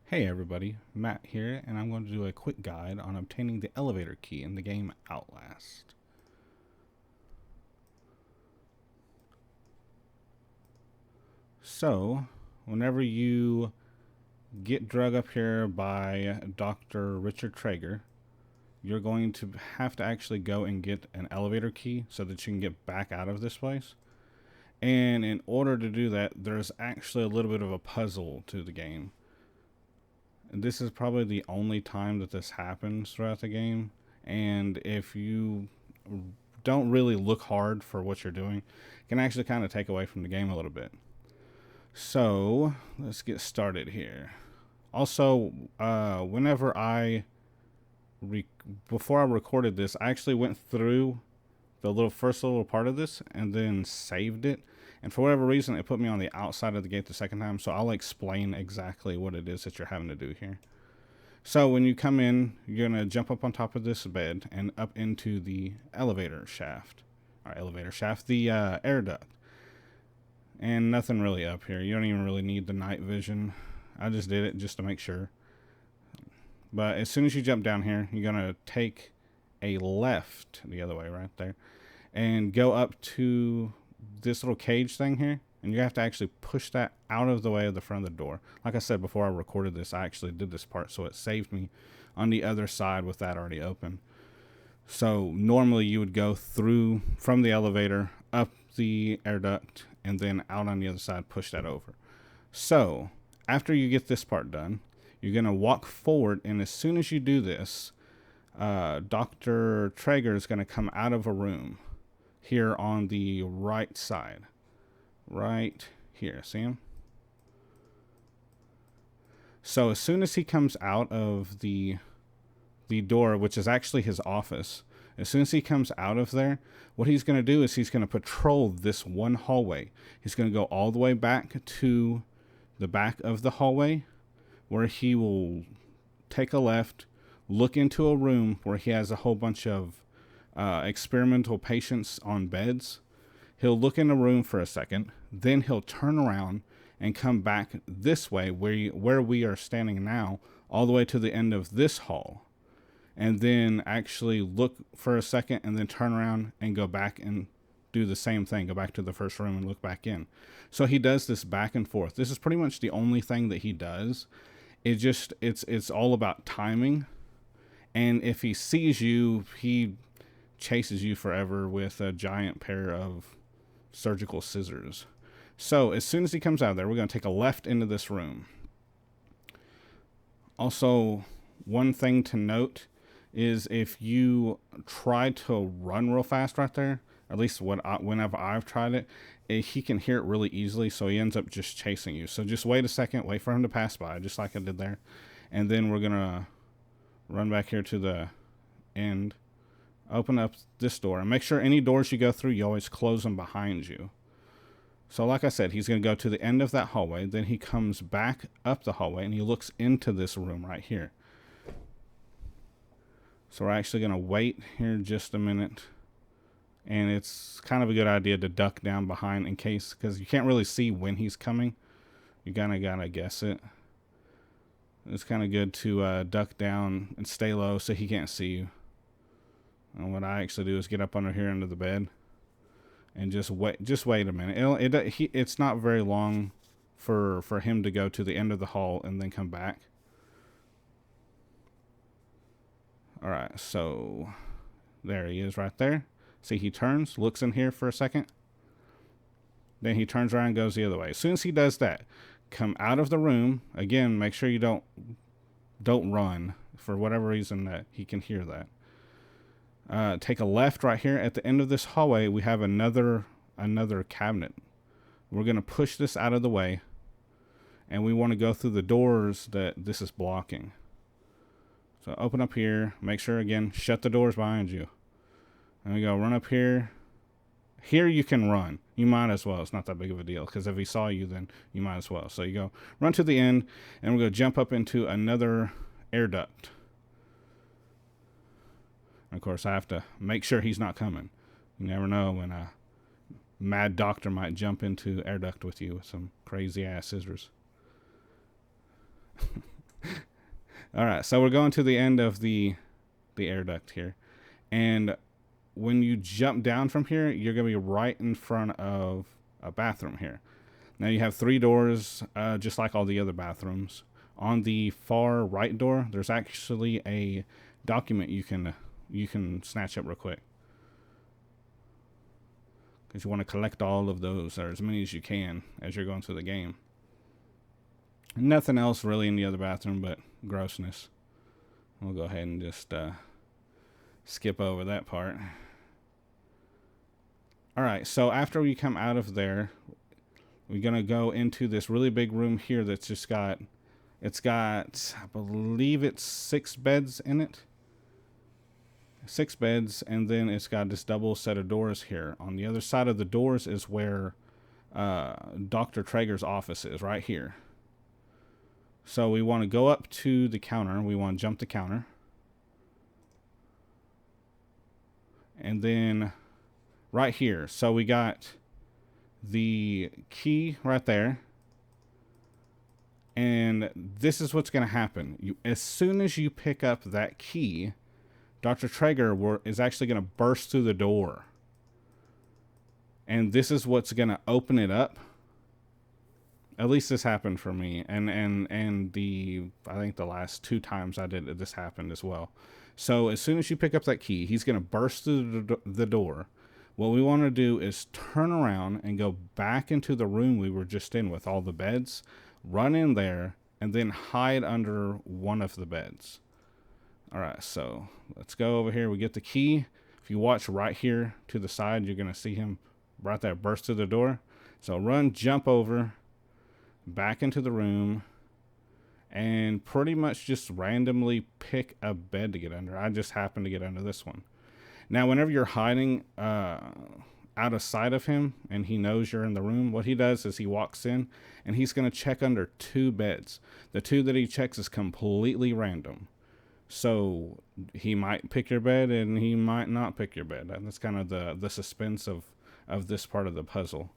Hey everybody, Matt here, and I'm going to do a quick guide on obtaining the elevator key in the game Outlast. So, whenever you get drug up here by Dr. Richard Traeger, you're going to have to actually go and get an elevator key so that you can get back out of this place. And in order to do that, there's actually a little bit of a puzzle to the game. This is probably the only time that this happens throughout the game. And if you don't really look hard for what you're doing, it can actually kind of take away from the game a little bit. So let's get started here. Also, whenever before I recorded this, I actually went through the first little part of this and then saved it. And for whatever reason, it put me on the outside of the gate the second time. So I'll explain exactly what it is that you're having to do here. So when you come in, you're going to jump up on top of this bed and up into the elevator shaft. The air duct. And nothing really up here. You don't even really need the night vision. I just did it just to make sure. But as soon as you jump down here, you're going to take a left the other way right there and go up to this little cage thing here, and you have to actually push that out of the way of the front of the door. Like I said before I recorded this, I actually did this part so it saved me on the other side with that already open. So normally you would go through from the elevator up the air duct and then out on the other side, push that over. So after you get this part done, you're going to walk forward, and as soon as you do this, Dr. Traeger is going to come out of a room here on the right side. Right here. See him? So as soon as he comes out of the door, which is actually his office, as soon as he comes out of there, what he's going to do is he's going to patrol this one hallway. He's going to go all the way back to the back of the hallway, where he will take a left, look into a room where he has a whole bunch of experimental patients on beds. He'll look in the room for a second, then he'll turn around and come back this way where we are standing now, all the way to the end of this hall, and then actually look for a second and then turn around and go back and do the same thing, go back to the first room and look back in. So he does this back and forth. This is pretty much the only thing that he does. It's all about timing, and if he sees you, he chases you forever with a giant pair of surgical scissors. So as soon as he comes out of there, we're going to take a left into this room. Also, one thing to note is if you try to run real fast right there, at least whenever I've tried it, he can hear it really easily, so he ends up just chasing you. So just wait a second, wait for him to pass by, just like I did there. And then we're going to run back here to the end, open up this door, and make sure any doors you go through, you always close them behind you. So like I said, he's going to go to the end of that hallway, then he comes back up the hallway, and he looks into this room right here. So we're actually going to wait here just a minute. And it's kind of a good idea to duck down behind in case, because you can't really see when he's coming. You kind of got to guess it. It's kind of good to duck down and stay low so he can't see you. And what I actually do is get up under here under the bed and just wait a minute. It's not very long for him to go to the end of the hall and then come back. All right, so there he is right there. See, he turns, looks in here for a second. Then he turns around and goes the other way. As soon as he does that, come out of the room. Again, make sure you don't run for whatever reason that he can hear that. Take a left right here. At the end of this hallway, we have another cabinet. We're going to push this out of the way, and we want to go through the doors that this is blocking. So open up here. Make sure, again, shut the doors behind you. And we go run up here. Here you can run. You might as well. It's not that big of a deal, because if he saw you, then you might as well. So you go run to the end, and we're going to jump up into another air duct. And of course, I have to make sure he's not coming. You never know when a mad doctor might jump into air duct with you with some crazy ass scissors. All right, so we're going to the end of the air duct here, and when you jump down from here, you're gonna be right in front of a bathroom here. Now you have 3 doors, just like all the other bathrooms. On the far right door, there's actually a document you can snatch up real quick, because you want to collect all of those, or as many as you can, as you're going through the game. Nothing else really in the other bathroom but grossness. We'll go ahead and just skip over that part. Alright, so after we come out of there, we're going to go into this really big room here that's just got, I believe it's 6 beds in it. 6 beds, and then it's got this double set of doors here. On the other side of the doors is where Dr. Traeger's office is, right here. So we want to go up to the counter. We want to jump the counter. And then right here. So we got the key right there. And this is what's going to happen. As soon as you pick up that key, Dr. Traeger is actually going to burst through the door. And this is what's going to open it up. At least this happened for me, and I think the last 2 times I did it, this happened as well. So as soon as you pick up that key, he's going to burst through the door. What we want to do is turn around and go back into the room we were just in with all the beds, run in there, and then hide under one of the beds. All right, so let's go over here. We get the key. If you watch right here to the side, you're going to see him right there burst through the door. So run, jump over, back into the room, and pretty much just randomly pick a bed to get under. I just happened to get under this one. Now, whenever you're hiding out of sight of him and he knows you're in the room, what he does is he walks in and he's going to check under 2 beds. The 2 that he checks is completely random. So he might pick your bed and he might not pick your bed. That's kind of the suspense of this part of the puzzle.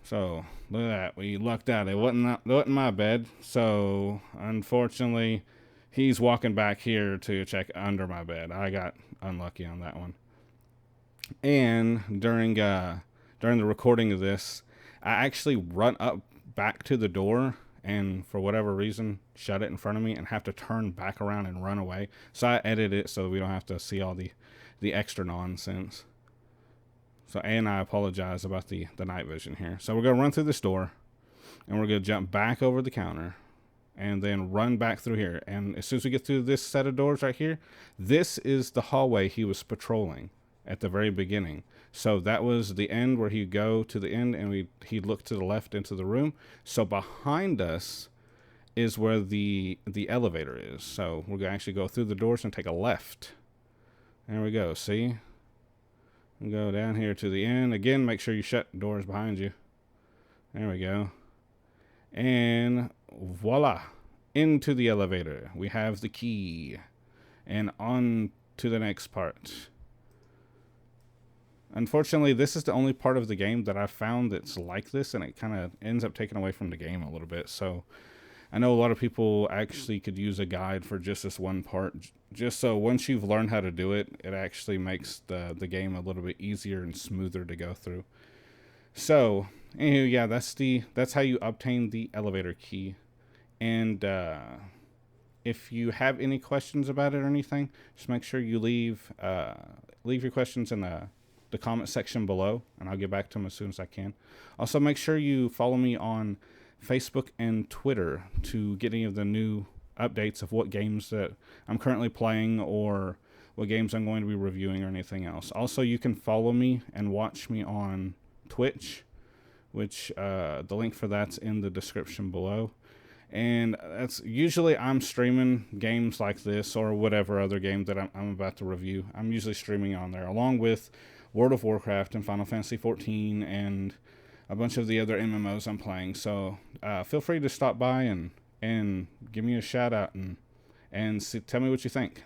So, look at that. We lucked out. It wasn't my bed. So, unfortunately, he's walking back here to check under my bed. I got unlucky on that one. And during the recording of this, I actually run up back to the door and for whatever reason shut it in front of me and have to turn back around and run away. So I edited it so we don't have to see all the extra nonsense. So, and I apologize about the night vision here. So we're going to run through this door, and we're going to jump back over the counter, and then run back through here. And as soon as we get through this set of doors right here, this is the hallway he was patrolling at the very beginning. So that was the end where he'd go to the end, and he'd look to the left into the room. So behind us is where the elevator is. So we're going to actually go through the doors and take a left. There we go, see? And go down here to the end. Again, make sure you shut doors behind you. There we go. And voila. Into the elevator. We have the key. And on to the next part. Unfortunately, this is the only part of the game that I've found that's like this, and it kind of ends up taking away from the game a little bit. So I know a lot of people actually could use a guide for just this one part, just so once you've learned how to do it, it actually makes the game a little bit easier and smoother to go through. So, anywho, yeah, that's how you obtain the elevator key. And if you have any questions about it or anything, just make sure you leave your questions in the comment section below, and I'll get back to them as soon as I can. Also, make sure you follow me on Facebook and Twitter to get any of the new updates of what games that I'm currently playing or what games I'm going to be reviewing or anything else. Also, you can follow me and watch me on Twitch, which the link for that's in the description below. And that's usually I'm streaming games like this or whatever other game that I'm about to review. I'm usually streaming on there along with World of Warcraft and Final Fantasy 14 and a bunch of the other MMOs I'm playing. So feel free to stop by and give me a shout out and tell me what you think.